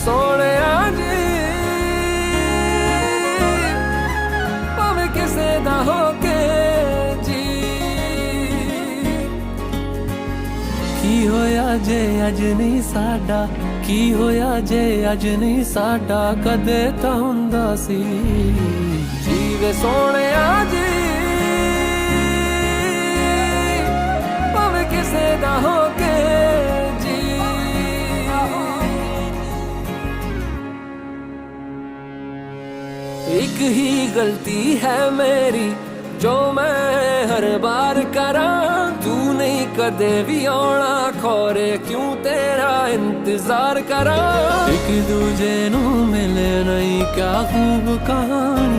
सोहणिया जी भावें किसे दा होके जी। की होया जे अज नहीं साडा, की होया जे अज नहीं साडा, कदे तां हुंदा सी जीवे सोहणिया जी भावें किसे दा होके जी। एक ही गलती है मेरी जो मैं हर बार करा, तू नहीं कदे भी आना खोरे क्यों तेरा इंतजार करा। एक दूजे नू मिले नहीं क्या खूब कहानी।